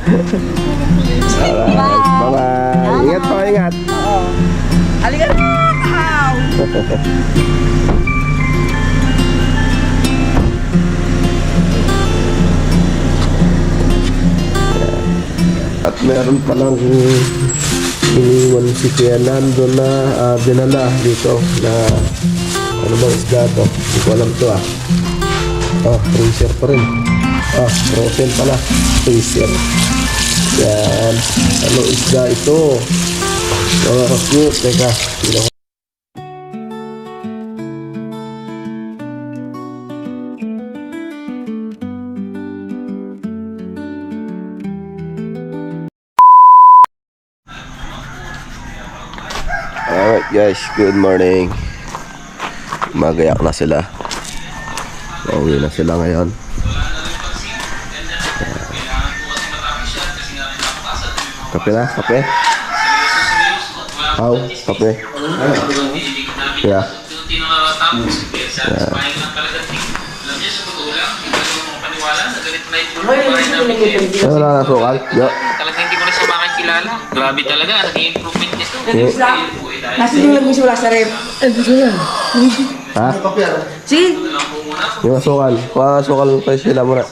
Alright, bye-bye. Ingat po, ingat. Oo. Halika na! At meron palang iniwan si Fernando na dinala dito na ano bang isda to? Hindi ko alam to freezer pa rin. Frozen pala. Freezer. Yan. Ano isda ito? Cute. Teka. Alright guys, good morning. Magayak na sila. Pauwi na sila ngayon. Kape na? Kape? How? Kape? Yeah. Ano na nasukal? Yeah. Talagang hindi mo na siya makikilala. Grabe talaga, naging improvement nito. Nasa yung lagos wala sa rep. Ha? Sige. Yung asukal. Kuha asukal pa sila muna.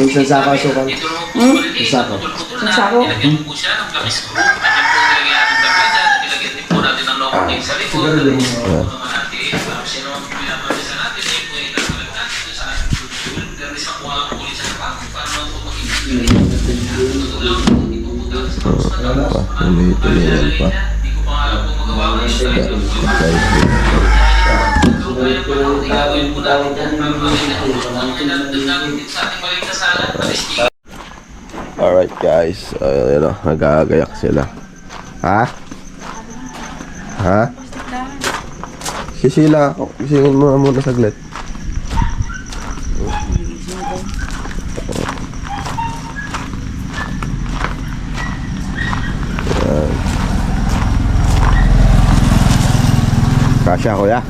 Isang sako asukal. Isang sako. Isang sako? Nilagyan po siya ng black screw. Nilagyan po nilagyan natin sa plaza. Nilagyan din po natin ng local link sa likod. Nilagyan po naman natin. Sino ang pinapabisa natin? Ayun po yung nagbalag natin. Doon sa ating tutulog. Garis ang kuha ng pulis sa kapag. Para naman po mag-ibig. Tutulog. Hindi po po daw sa kapag. Wala pa. Tuloy-tuloyan pa. Hindi ko pa alam kung magawa ko yung tayo. Alright guys, ayun o, nagagayak sila. Ha? Ha? Sisila ako, gisingin mo muna saglit. Ayan. Kasya kuya.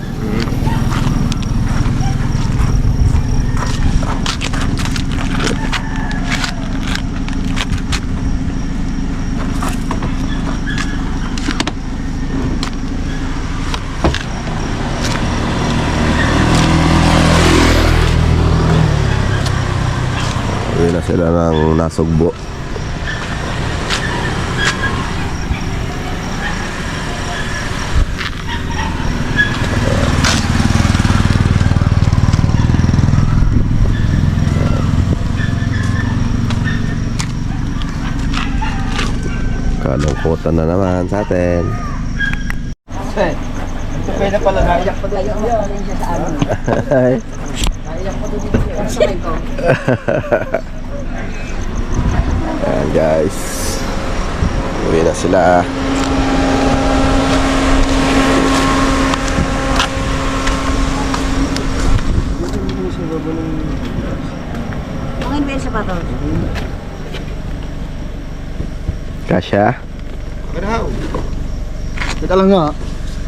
Uwi na sila ng Nasugbo. Kalungkutan na naman sa atin. Pwede pala naiyak pa Ayaw mo rin siya sa ano. Hi. Ayaw ko din siya sa ko. Ayan guys, uwi na sila. Mungkin ba yung sapatos? Kasya. Teka lang nga.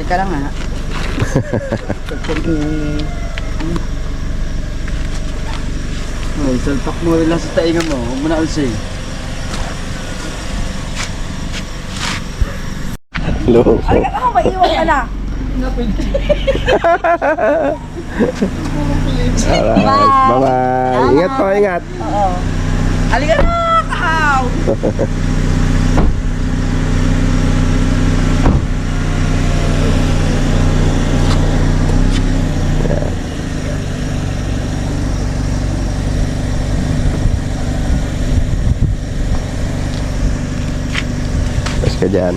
Teka lang ha. Ay, salpak mo lang sa tainga mo. Huwag mo na alsay. Hello. Ay, ako maiiwan ka na. Alright, bye-bye. Ingat po, ingat. Oo. Halika na! Kahaw! Terus ka dyan.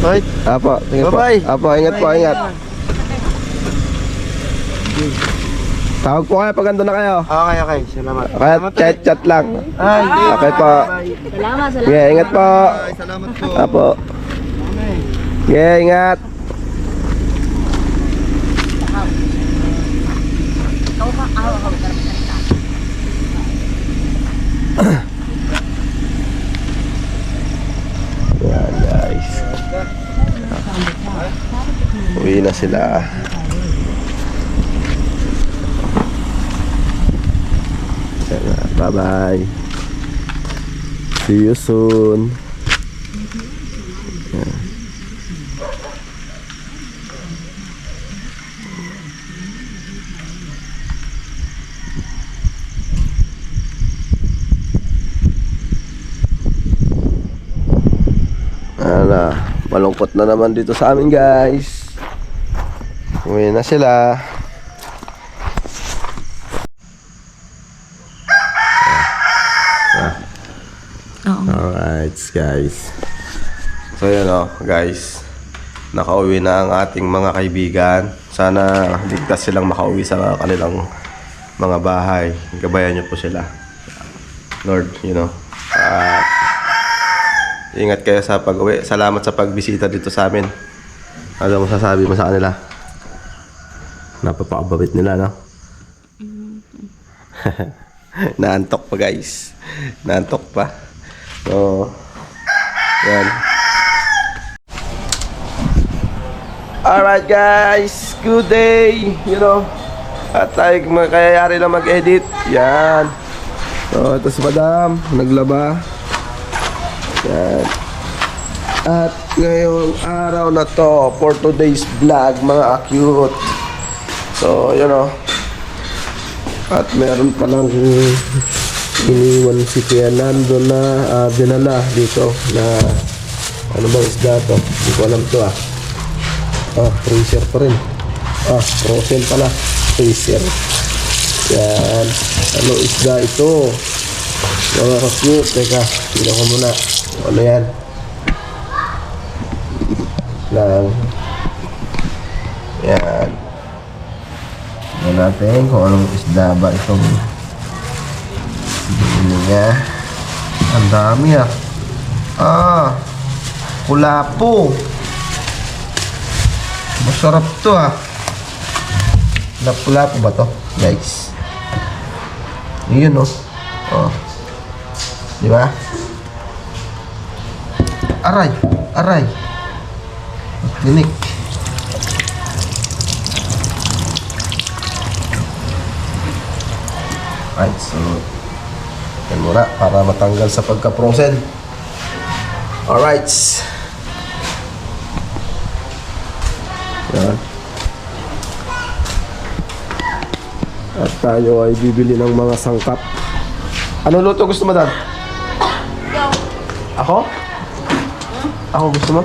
Right. Apo, tingnan po. Bye-bye. Apo, ingat po, ingat. Tawag po kayo pag ando na kayo. Okay, okay. Salamat. Kaya chat-chat lang. Ay, Okay po. Salamat, salamat. Yeah, ingat po. salamat po. Apo. Yeah, ingat. Ikaw ka, ako. Yan guys. Uwi na sila. Bye-bye. See you soon. Yan. Malungkot na naman dito sa amin, guys. Uwi na sila. Alright, guys. So yun guys, nakauwi na ang ating mga kaibigan. Sana ligtas silang makauwi sa kanilang mga bahay. Gabayan niyo po sila, Lord, ingat kayo sa pag-uwi. Salamat sa pagbisita dito sa amin. Ano mo sasabi mo sa kanila? Napapakababit nila, no? Naantok pa, guys. Naantok pa. So, yan. Alright, guys. Good day. At tayo makayayari lang mag-edit. Yan. So, ito si Madam. Naglaba. Yan. At ngayong araw na to, for today's vlog, mga cute. So, at meron palang iniwan si Kuya Nando na dinala dito na ano bang isda to? Hindi ko alam to freezer pa rin. Frozen pala. Freezer. Yan. Ano isda ito? Mga cute. Teka, tignan ko muna. Ano yan? Lang. Yan. Tignan natin kung anong isda ba itong ini niya. Ang dami kulapo. Masarap to Kulapo ba to, guys? Yun di ba? Aray. Tinik. Right, so yan muna para matanggal sa pagka-frozen. Alright. Yan. At tayo ay bibili ng mga sangkap. Ano luto gusto mo, Dan? Ako? Ako gusto mo?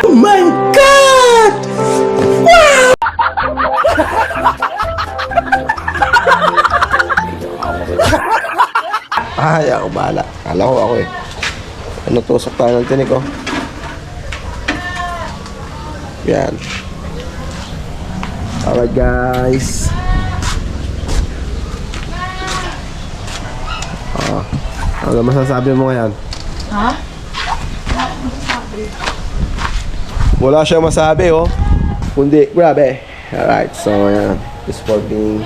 Oh my God! Wow! Ay, ako bahala. Kala ko ako Ano, tusok tayo ng tinik Yan. Alright, guys. Ano masasabi mo ngayon? Wala siyang masabi, kundi, grabe. Alright, so yan. This working.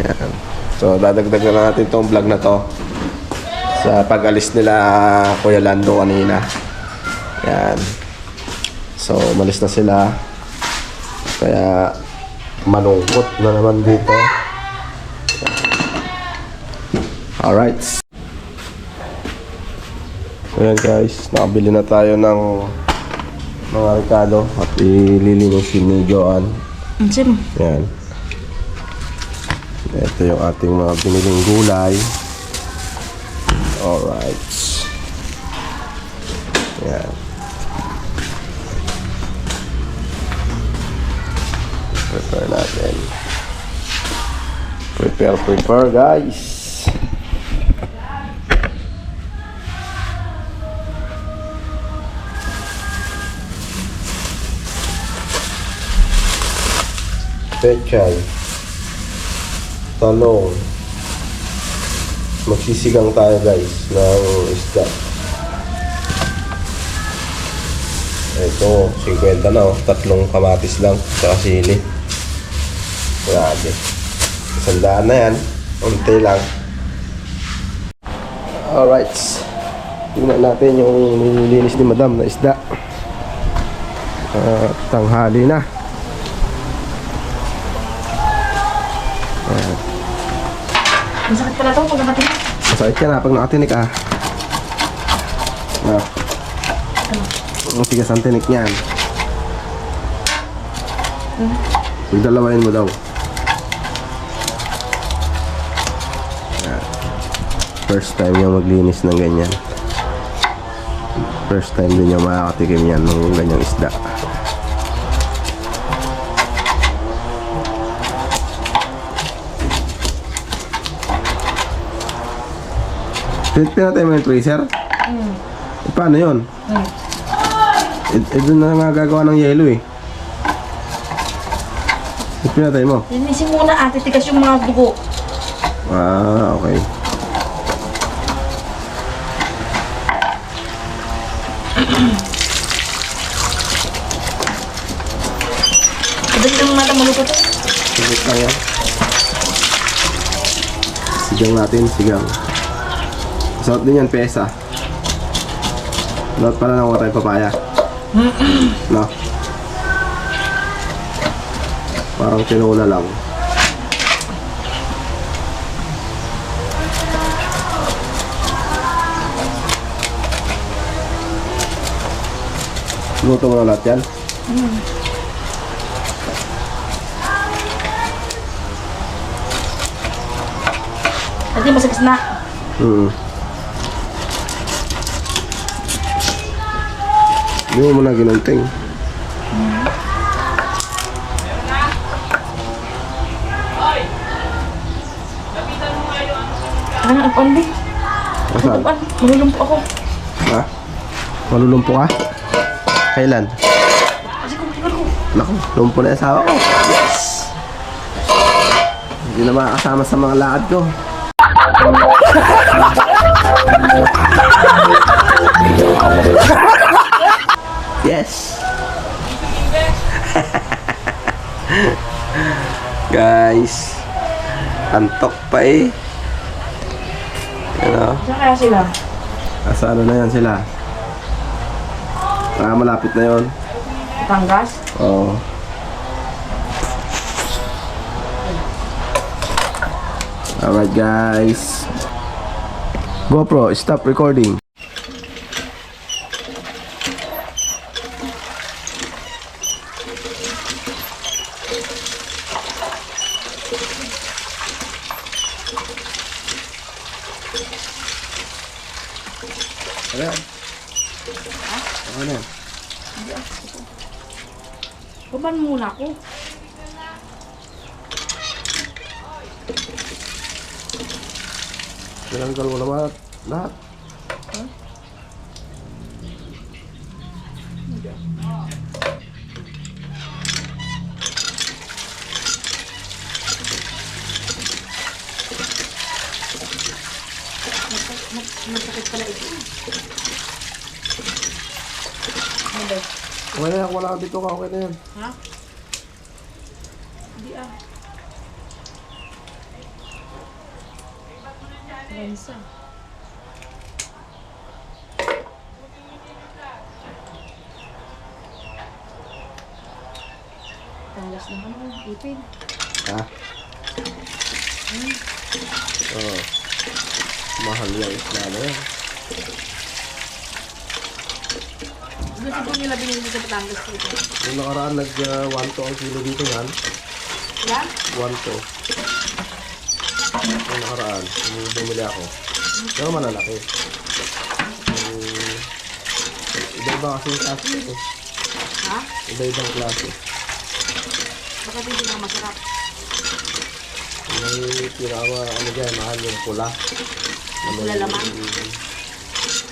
Yan. So, dadagdag na natin itong vlog na to sa pag-alis nila Kuya Lando kanina. Yan. So, umalis na sila. Kaya, malungkot na naman dito. Alright. Ayan, guys. Nakabili na tayo ng mga Ricardo at ililinisin ni Joan. Yan. Ito yung ating mga biniling gulay. Alright. Yan. Prepare natin. Prepare, guys. Pechay, talong. Magsisigang tayo, guys, ng isda. Ito, 50 na 3 kamatis lang, saka sili. Grabe. 100 na yan. Unti lang. Alright. Tingnan natin yung nililinis ni Madam na isda. Tanghali na. Masakit pala to pag nakatingin. Masakit ka na pag nakatinik ah. Ah. Ang tigas ang tinik niyan. Dalawain mo daw. Yan. First time niya maglinis ng ganyan. First time din niya makakatikim yan ng ganyang isda. Pinatay mo yung tracer? Paano yun? Doon na nga gagawa ng yelo eh. Pinatay mo? Linisin muna ate, tigas yung mga dugo. Ah, okay. Madali lang mata malupot eh. Sigit lang yan. Sigang natin, sigang. Masarap din yan, pesa. Lahat pala nakuha tayo papaya. No? Parang tinula lang. Luto mo na lahat yan? Ate, masakit na. Hindi mo muna ginunting. Ano ang pandi? Saan? Malulumpo ako. Ha? Malulumpo ka? Kailan? Kasi kung tingnan ko. Naku, lumpo na yung asawa ko. Yes! Hindi na makakasama sa mga lakad ko. Yes! Guys, antok pa eh. Ano? Saan kaya sila? Asa ano na yan sila? Ah, malapit na yon. Tangas? Oo. Alright guys. GoPro, stop recording. Ano? Ano? Kuman muna ako. Tinanggal mo naman lahat. Masakit pala ito. Okay na yan, wala ka dito ka, okay na yan. Ha? Hindi ah. Lensa. Talas naman ang ipin. Ha? Oo. Mahal yung isla na yan. Gusto ko nila binili sa Batangas dito. Yung nakaraan nag 1 to ang kilo dito yan. Yan? 1 to. Yung nakaraan, yung bumili ako. Pero malalaki. Iba-iba kasi yung klase ito. Ha? Iba-ibang klase. Baka hindi na masarap. May pinaka ano dyan, mahal yung pula. Pula lamang.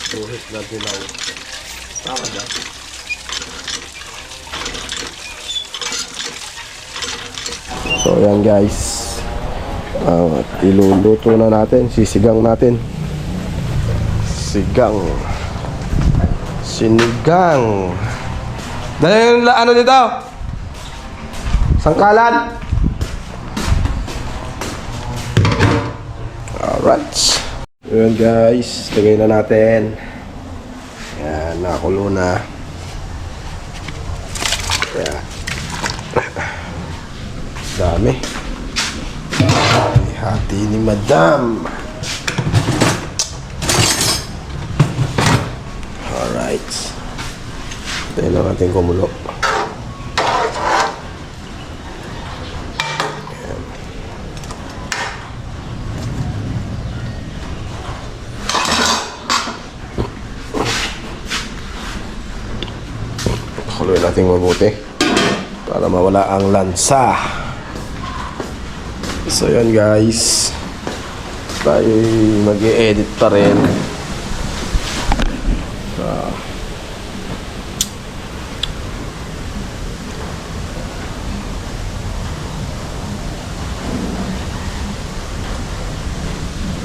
Buhit na dilaw. Tama ba? So yan guys. Iluluto na natin. Sisigang natin. Sigang. Sinigang. Dahil yung ano dito? Sangkalan. Alright. Ayan guys, lagay na natin. Ayan, nakakulo na. Ayan. Dami. hati ni Madam. Alright. Tayo lang natin kumulo. Haluin natin mabuti para mawala ang lansa. So yan guys, tayo mag-i-edit pa rin.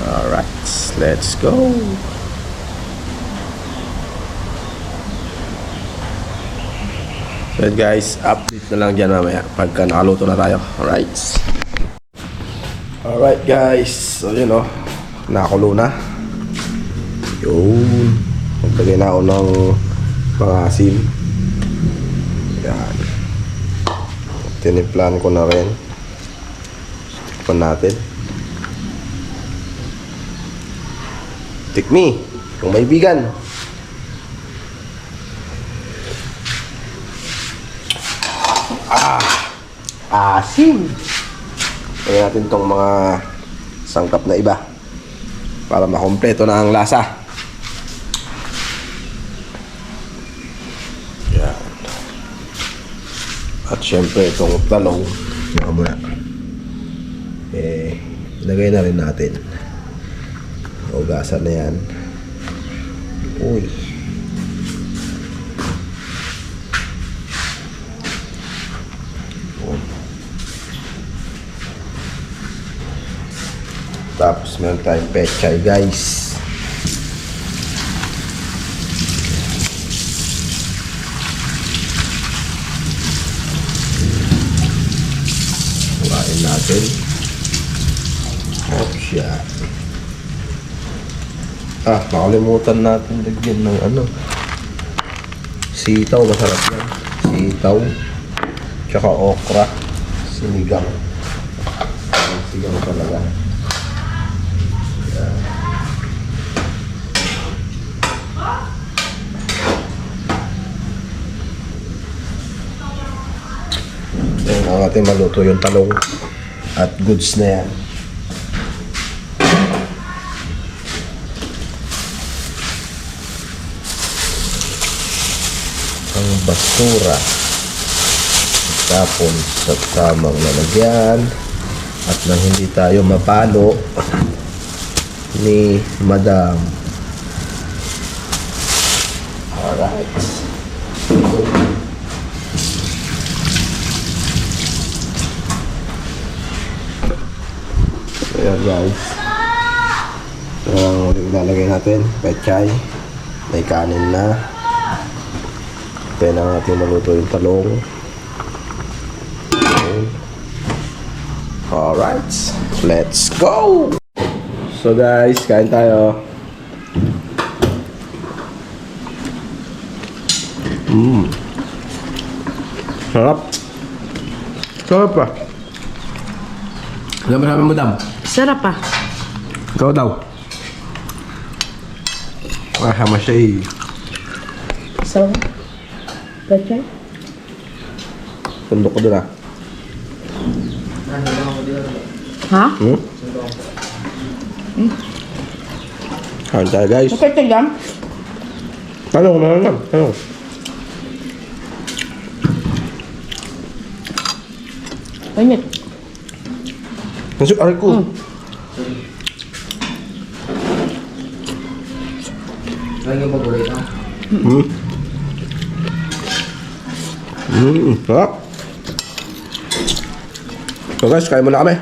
Alright, let's go. So guys, update na lang dyan mamaya pagka nakaluto na tayo. Alright. Alright guys, so yun o, nakakulo na. Yun, maglagay na ako ng pangasim. Yan, tinimplan ko na rin. Tikpan natin. Tikmi, kung may bigan. Asim. Lagyan natin tong mga sangkap na iba para makompleto na ang lasa. Yan. At syempre itong talong muna. Ilagay na rin natin. Hugasan na yan. Uy. Tapos meron tayong pechay guys. Kuhain natin. Oh shit. Nakalimutan natin lagyan ng ano, sitaw. Masarap yan. Sitaw tsaka okra. Sinigang. Sinigang talaga. Ang ating maluto yung talong at goods na yan. Ang basura tapon sa tamang lalagyan at nang hindi tayo mapalo ni Madam. Alright. Ayan guys, ito lang ulit lalagay natin. Pechay, may kanin na. Kaya na natin maluto yung talong. Alright, let's go! So guys, kain tayo. Sarap. Sarap pa. Ano masabi mo, Dam? Sarap ah. Ikaw daw. Masama siya eh. So, pechay? Tundok ko doon ah. Ha? Kain tayo guys. Pechay yan? Tanong na lang. Tanong. Init. Masuk aray ko. Lagi mo gulay ka? Sarap. So guys, kain muna kami.